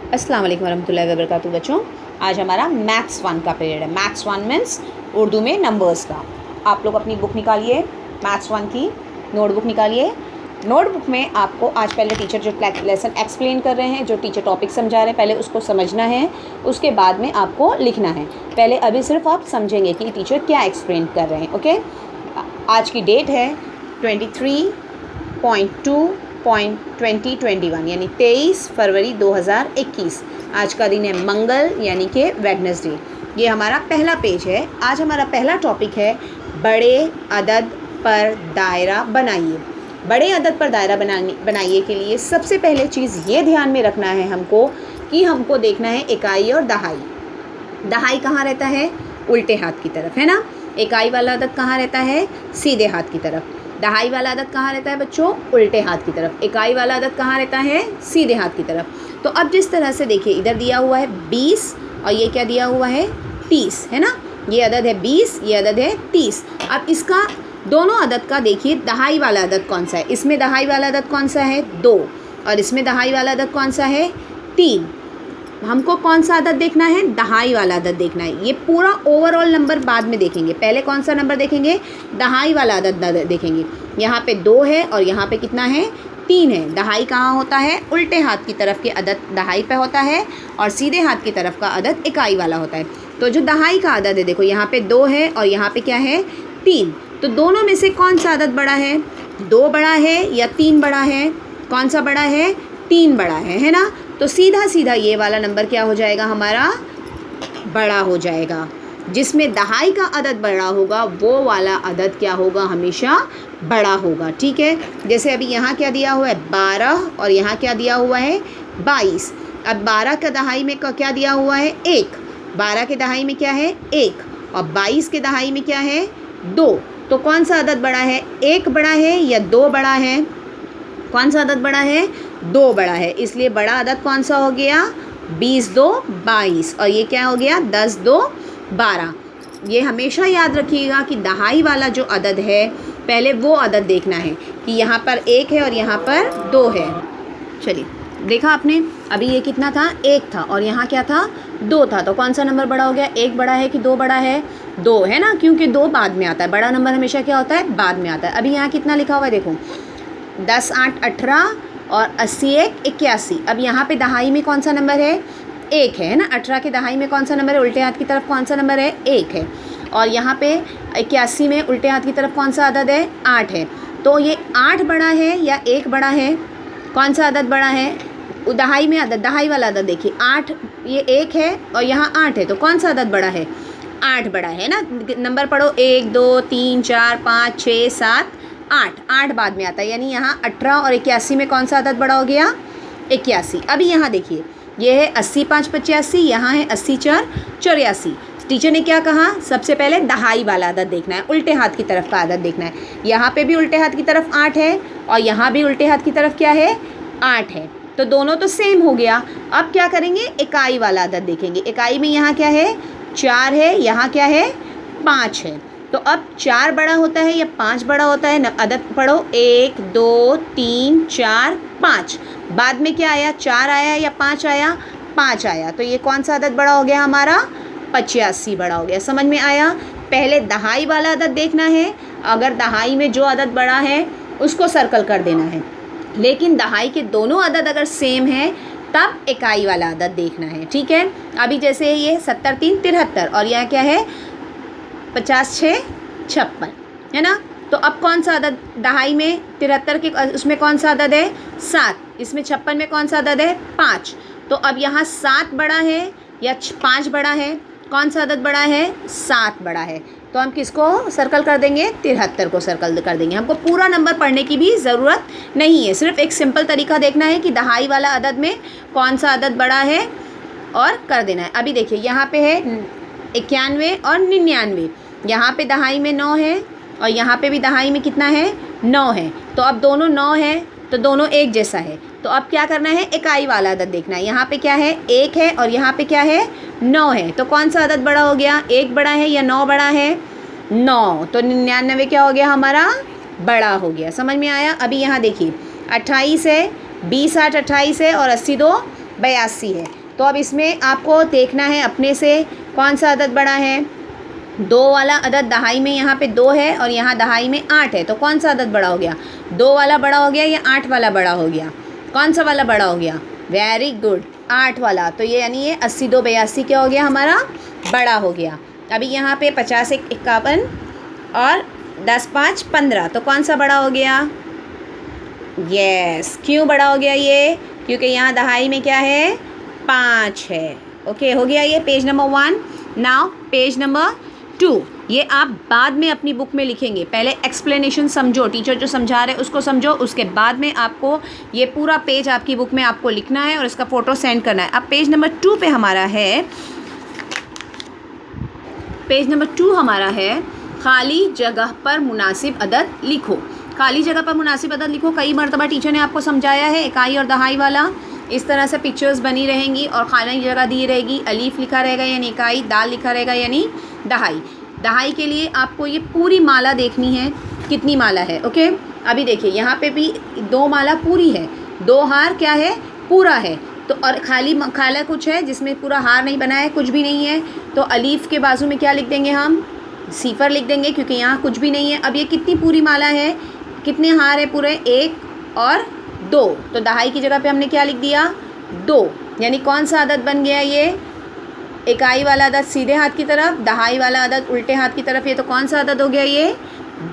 अस्सलाम वालेकुम वरहमतुल्लाहि वबरकातुहू। बच्चों, आज हमारा मैथ्स 1 का पीरियड है। मैथ्स 1 मीन्स उर्दू में नंबर्स का। आप लोग अपनी बुक निकालिए, मैथ्स 1 की नोटबुक निकालिए। नोटबुक में आपको आज पहले टीचर जो लेसन एक्सप्लेन कर रहे हैं, जो टीचर टॉपिक समझा रहे हैं, पहले उसको समझना है, उसके बाद में आपको लिखना है। पहले अभी सिर्फ आप समझेंगे कि टीचर क्या एक्सप्लेन कर रहे हैं। ओके, आज की डेट है 23.2.2021 यानी 23 फरवरी 2021। आज का दिन है मंगल यानी कि वेडनेसडे। ये हमारा पहला पेज है। आज हमारा पहला टॉपिक है बड़े अदद पर दायरा बनाइए। बड़े अदद पर दायरा बनाइए के लिए सबसे पहले चीज़ ये ध्यान में रखना है हमको कि हमको देखना है इकाई और दहाई। दहाई कहाँ रहता है? उल्टे हाथ की तरफ, है ना। इकाई वाला अदद कहाँ रहता है? सीधे हाथ की तरफ। दहाई वाला अदद कहाँ रहता है बच्चों? उल्टे हाथ की तरफ। इकाई वाला अदद कहाँ रहता है? सीधे हाथ की तरफ। तो अब जिस तरह से देखिए, इधर दिया हुआ है 20 और ये क्या दिया हुआ है? 30, है ना। ये अदद है 20, ये अदद है 30। अब इसका दोनों अदद का देखिए दहाई वाला अदद कौन सा है। इसमें दहाई वाला अदद कौन सा है? 2। और इसमें दहाई वाला अदद कौन सा है? 3। हमको कौन सा अदद देखना है? दहाई वाला अदद देखना है। ये पूरा ओवरऑल नंबर बाद में देखेंगे, पहले कौन सा नंबर देखेंगे? दहाई वाला अदद देखेंगे। यहाँ पे 2 है और यहाँ पे कितना है? 3 है। दहाई कहाँ होता है? उल्टे हाथ की तरफ के अदद दहाई पे होता है और सीधे हाथ की तरफ का अदद इकाई वाला होता है। तो जो दहाई का अदद है, देखो यहाँ पे 2 है और यहाँ पे क्या है? 3। तो दोनों में से कौन सा अदद बड़ा है? 2 बड़ा है या 3 बड़ा है? कौन सा बड़ा है? 3 बड़ा है ना। तो सीधा सीधा ये वाला नंबर क्या हो जाएगा हमारा? बड़ा हो जाएगा। जिसमें दहाई का अदद बड़ा होगा वो वाला अदद क्या होगा? हमेशा बड़ा होगा। ठीक है। जैसे अभी यहाँ क्या दिया हुआ है? 12 और यहाँ क्या दिया हुआ है? 22। अब 12 का दहाई में क्या दिया हुआ है? 1। 12 के दहाई में क्या है? 1 और 22 के दहाई में क्या है? 2। तो कौन सा अदद बड़ा है? 1 बड़ा है या 2 बड़ा है? कौन सा अदद बड़ा है? 2 बड़ा है। इसलिए बड़ा अदद कौन सा हो गया? 20 2 22 और ये क्या हो गया? 10 2 12। ये हमेशा याद रखिएगा कि दहाई वाला जो अदद है पहले वो अदद देखना है कि यहाँ पर 1 है और यहाँ पर 2 है। चलिए, देखा आपने, अभी ये कितना था? 1 था और यहाँ क्या था? 2 था। तो कौन सा नंबर बड़ा हो गया? 1 बड़ा है कि 2 बड़ा है? 2 है ना, क्योंकि 2 बाद में आता है। बड़ा नंबर हमेशा क्या होता है? बाद में आता है। अभी यहाँ कितना लिखा हुआ है देखो, 10 8 18 और 80 1 81। अब यहाँ पे दहाई में कौन सा नंबर है? 1 है ना। 18 के दहाई में कौन सा नंबर है? उल्टे हाथ की तरफ कौन सा नंबर है? 1 है। और यहाँ पे 81 में उल्टे हाथ की तरफ कौन सा अदद है? 8 है। तो ये 8 बड़ा है या 1 बड़ा है? कौन सा अदद बड़ा है? दहाई में अदद, दहाई वाला अदद देखिए, 8, ये 1 है और यहाँ 8 है। तो कौन सा अदद बड़ा है? 8 बड़ा है ना। नंबर पढ़ो, 1 2 3 4 5 6 7 8। 8 बाद में आता है, यानी यहाँ 18 और 81 में कौन सा अदद बड़ा हो गया? 81। अभी यहाँ देखिए, ये है 80 5 85, यहाँ है 80 4 84। टीचर ने क्या कहा? सबसे पहले दहाई वाला अदद देखना है, उल्टे हाथ की तरफ का अदद देखना है। यहाँ पे भी उल्टे हाथ की तरफ 8 है और यहाँ भी उल्टे हाथ की तरफ क्या है? 8 है। तो दोनों तो सेम हो गया। अब क्या करेंगे? इकाई वाला अदद देखेंगे। इकाई में यहाँ क्या है? 4 है, यहाँ क्या है? 5 है। तो अब 4 बड़ा होता है या 5 बड़ा होता है? अदद पढ़ो, 1 2 3 4 5। बाद में क्या आया? 4 आया या 5 आया? 5 आया। तो ये कौन सा अदद बड़ा हो गया हमारा? 85 बड़ा हो गया। समझ में आया? पहले दहाई वाला अदद देखना है। अगर दहाई में जो अदद बड़ा है उसको सर्कल कर देना है, लेकिन दहाई के दोनों अदद अगर सेम है तब इकाई वाला अदद देखना है। ठीक है। अभी जैसे ये 70 3 73 और यह क्या है? 50 6 56, है ना। तो अब कौन सा अदद दहाई में? 73 के उसमें कौन सा अदद है? 7। इसमें 56 में कौन सा अदद है? 5। तो अब यहाँ 7 बड़ा है या 5 बड़ा है? कौन सा अदद बड़ा है? 7 बड़ा है। तो हम किसको सर्कल कर देंगे? 73 को सर्कल कर देंगे। हमको पूरा नंबर पढ़ने की भी ज़रूरत नहीं है, सिर्फ एक सिंपल तरीका देखना है कि दहाई वाला अदद में कौन सा अदद बड़ा है और कर देना है। अभी देखिए, यहाँ पे है 91 और 99। यहाँ पे दहाई में 9 है और यहाँ पे भी दहाई में कितना है? 9 है। तो अब दोनों 9 है तो दोनों एक जैसा है। तो अब क्या करना है? इकाई वाला अदद देखना है। यहाँ पे क्या है? 1 है और यहाँ पे क्या है? 9 है। तो कौन सा अदद बड़ा हो गया? 1 बड़ा है या 9 बड़ा है? 9। तो 99 क्या हो गया हमारा? बड़ा हो गया। समझ में आया? अभी यहाँ देखिए, 28 है, 20 8 28 है और 80 2 82 है। तो अब इसमें आपको देखना है अपने से कौन सा अदद बड़ा है। 2 वाला अदद दहाई में यहाँ पे 2 है और यहाँ दहाई में 8 है, तो कौन सा अदद बड़ा हो गया? 2 वाला बड़ा हो गया या 8 वाला बड़ा हो गया? कौन सा वाला बड़ा हो गया? वेरी गुड, 8 वाला। तो ये यानी ये 80 2 82 क्या हो गया हमारा? बड़ा हो गया। अभी यहाँ पे 50 1 51 और 10 5 15, तो कौन सा बड़ा हो गया? यस, क्यों बड़ा हो गया ये? क्योंकि यहाँ दहाई में क्या है? 5 है। ओके, हो गया ये page number 1। Now page number 2, ये आप बाद में अपनी बुक में लिखेंगे। पहले एक्सप्लेनेशन समझो, टीचर जो समझा रहे हैं उसको समझो, उसके बाद में आपको ये पूरा पेज आपकी बुक में आपको लिखना है और इसका फ़ोटो सेंड करना है। अब पेज नंबर 2 पे हमारा है, पेज नंबर 2 हमारा है खाली जगह पर मुनासिब अदद लिखो। खाली जगह पर मुनासिब अदद लिखो कई मरतबा टीचर ने आपको समझाया है। इकाई और दहाई वाला इस तरह से पिक्चर्स बनी रहेंगी और खाली जगह दी रहेगी। अलीफ लिखा रहेगा यानी इकाई, दाल लिखा रहेगा यानी दहाई। दहाई के लिए आपको ये पूरी माला देखनी है, कितनी माला है। ओके, अभी देखिए यहाँ पे भी 2 माला पूरी है, 2 हार क्या है? पूरा है। तो और खाला कुछ है जिसमें पूरा हार नहीं बना है, कुछ भी नहीं है, तो अलीफ के बाजू में क्या लिख देंगे हम? सिफर लिख देंगे, क्योंकि यहाँ कुछ भी नहीं है। अब ये कितनी पूरी माला है, कितने हार है पूरे? 1 और 2, तो दहाई की जगह पे हमने क्या लिख दिया? 2, यानी कौन सा अदद बन गया ये? इकाई वाला अदद सीधे हाथ की तरफ, दहाई वाला अदद उल्टे हाथ की तरफ। ये तो कौन सा अदद हो गया ये?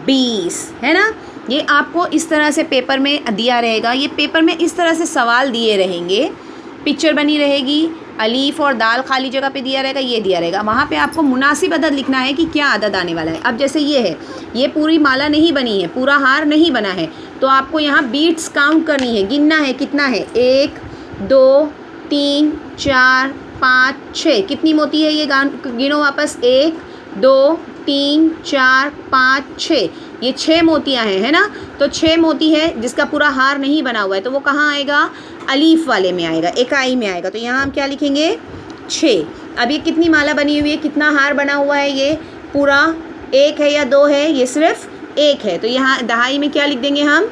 20 है ना। ये आपको इस तरह से पेपर में दिया रहेगा। ये पेपर में इस तरह से सवाल दिए रहेंगे, पिक्चर बनी रहेगी, अलीफ और दाल खाली जगह पे दिया रहेगा, ये दिया रहेगा। वहाँ पे आपको मुनासिब अदद लिखना है कि क्या अदद आने वाला है। अब जैसे ये है, ये पूरी माला नहीं बनी है, पूरा हार नहीं बना है, तो आपको यहाँ बीट्स काउंट करनी है, गिनना है कितना है। 1 2 3 4 5 6, कितनी मोती है ये? गिनो वापस। 1 2 3 4 5 6, ये 6 मोतियाँ हैं, है ना। तो 6 मोती है जिसका पूरा हार नहीं बना हुआ है, तो वो कहाँ आएगा? अलीफ वाले में आएगा, इकाई में आएगा। तो यहाँ हम क्या लिखेंगे? 6। अब ये कितनी माला बनी हुई है, कितना हार बना हुआ है? ये पूरा 1 है या 2 है? ये सिर्फ 1 है, तो यहाँ दहाई में क्या लिख देंगे हम?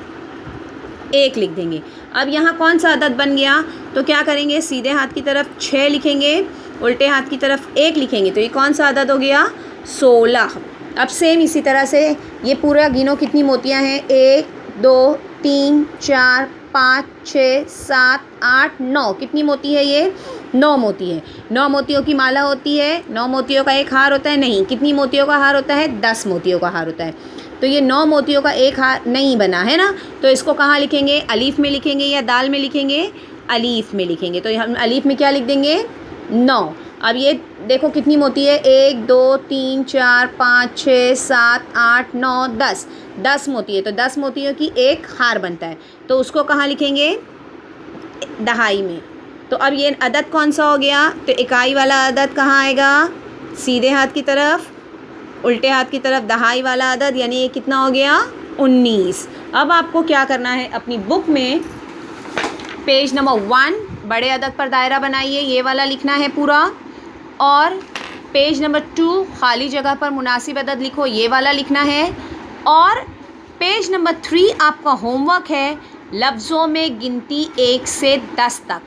1 लिख देंगे। अब यहाँ कौन सा अदद बन गया? तो क्या करेंगे? सीधे हाथ की तरफ 6 लिखेंगे, उल्टे हाथ की तरफ 1 लिखेंगे, तो ये कौन सा अदद हो गया? 16। अब सेम इसी तरह से ये पूरा गिनो कितनी मोतियाँ हैं? 1 2 3 4 5 6 7 8 9, कितनी मोती है ये? 9 मोती है। 9 मोतियों की माला होती है, 9 मोतियों का एक हार होता है? नहीं। कितनी मोतियों का हार होता है? 10 मोतियों का हार होता है। तो ये 9 मोतियों का एक हार नहीं बना है ना, तो इसको कहाँ लिखेंगे? अलीफ में लिखेंगे या दाल में लिखेंगे? अलीफ में लिखेंगे। तो हम अलीफ में क्या लिख देंगे? 9। अब ये देखो कितनी मोती है? 1 2 3 4 5 6 7 8 9 10, 10 मोती है। तो 10 मोतियों की एक हार बनता है, तो उसको कहाँ लिखेंगे? दहाई में। तो अब ये अदद कौन सा हो गया? तो इकाई वाला अदद कहाँ आएगा? सीधे हाथ की तरफ, उल्टे हाथ की तरफ दहाई वाला अदद, यानी ये कितना हो गया? 19। अब आपको क्या करना है? अपनी बुक में पेज नंबर 1 बड़े अदद पर दायरा बनाइए, ये वाला लिखना है पूरा, और पेज नंबर 2 खाली जगह पर मुनासिब अदद लिखो, ये वाला लिखना है। और पेज नंबर 3 आपका होमवर्क है लफ्ज़ों में गिनती 1 से 10 तक।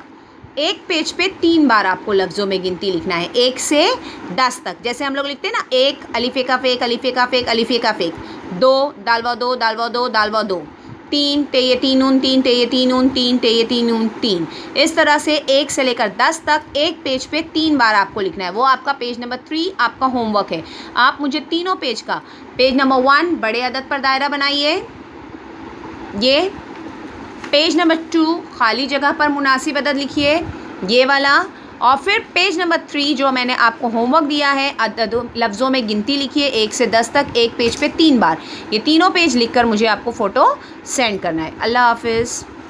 एक पेज पे 3 बार आपको लफ्ज़ों में गिनती लिखना है 1 से 10 तक। जैसे हम लोग लिखते हैं ना, 1 अलिफ़े का फ़ेक, अलिफ़े का फ़ेक, अलिफ़े का फ़ेक, 2 दालवा 2 दालवा 2 दालवा 2, 3 ते ये 3 उन 3 ते ये 3 उन 3 ते ये 3 उन 3। इस तरह से 1 से लेकर 10 तक एक पेज पे 3 बार आपको लिखना है। वो आपका पेज नंबर 3 आपका होमवर्क है। आप मुझे तीनों पेज का, पेज नंबर 1 बड़े अदद पर दायरा बनाइए, ये पेज नंबर 2 खाली जगह पर मुनासिब अदद लिखिए, ये वाला, और फिर पेज नंबर 3 जो मैंने आपको होमवर्क दिया है अदद लफ्ज़ों में गिनती लिखिए 1 से 10 तक, एक पेज पे 3 बार। ये तीनों पेज लिखकर मुझे आपको फ़ोटो सेंड करना है। अल्लाह हाफिज़।